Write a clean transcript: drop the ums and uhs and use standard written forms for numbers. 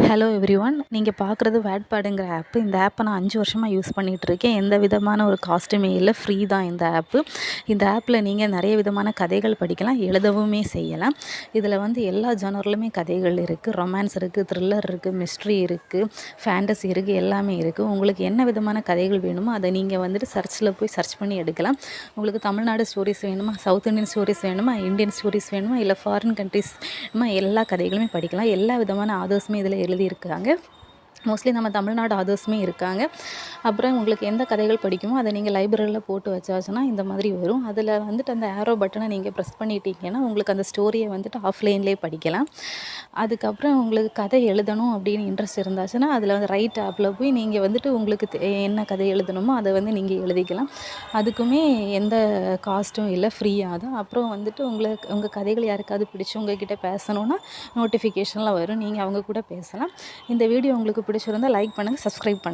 Hello everyone, நீங்கள் பார்க்குறது வேட்பேடுங்கிற ஆப்பு. இந்த ஆப்பை நான் 5 வருஷமாக யூஸ் பண்ணிகிட்ருக்கேன். எந்த விதமான ஒரு காஸ்ட்டுமே இல்லை, ஃப்ரீ தான் இந்த ஆப்பு. இந்த ஆப்பில் நீங்கள் நிறைய விதமான கதைகள் படிக்கலாம், எழுதவுமே செய்யலாம். இதில் வந்து எல்லா ஜானர்லையுமே கதைகள் இருக்குது. ரொமான்ஸ் இருக்குது, த்ரில்லர் இருக்குது, மிஸ்ட்ரி இருக்குது, ஃபேண்டசி இருக்குது, எல்லாமே இருக்குது. உங்களுக்கு என்ன விதமான கதைகள் வேணுமோ அதை நீங்கள் வந்துட்டு போய் சர்ச் பண்ணி எடுக்கலாம். உங்களுக்கு தமிழ்நாடு ஸ்டோரிஸ் வேணுமா, சவுத் இண்டியன் ஸ்டோரிஸ் வேணுமா, இந்தியன் ஸ்டோரிஸ் வேணுமா, இல்லை ஃபாரின் கண்ட்ரிஸ் வேணுமா, எல்லா கதைகளுமே படிக்கலாம். எல்லா விதமான ஆதர்ஸுமே இதில் எழுதியிருக்காங்க. மோஸ்ட்லி நம்ம தமிழ்நாடு ஆதர்ஸுமே இருக்காங்க. அப்புறம் உங்களுக்கு எந்த கதைகள் படிக்குமோ அதை நீங்கள் லைப்ரரியில் போட்டு வச்சாச்சுன்னா இந்த மாதிரி வரும். அதில் வந்துட்டு அந்த ஆரோ பட்டனை நீங்கள் ப்ரெஸ் பண்ணிட்டீங்கன்னா உங்களுக்கு அந்த ஸ்டோரியை வந்துட்டு ஆஃப்லைன்லேயே படிக்கலாம். அதுக்கப்புறம் உங்களுக்கு கதை எழுதணும் அப்படின்னு இன்ட்ரெஸ்ட் இருந்தாச்சுன்னா அதில் வந்து ரைட் ஆப்பில் போய் நீங்கள் வந்துட்டு உங்களுக்கு என்ன கதை எழுதணுமோ அதை வந்து நீங்கள் எழுதிக்கலாம். அதுக்குமே எந்த காஸ்ட்டும் இல்லை, ஃப்ரீயாக தான். அப்புறம் வந்துட்டு உங்கள் கதைகள் யாருக்காவது பிடிச்சி உங்ககிட்ட பேசணுன்னா நோட்டிஃபிகேஷனில் வரும், நீங்கள் அவங்க கூட பேசலாம். இந்த வீடியோ உங்களுக்கு பிடிச்சிருந்தால் லைக் பண்ணுங்கள், சப்ஸ்கிரைப் பண்ணுங்கள்.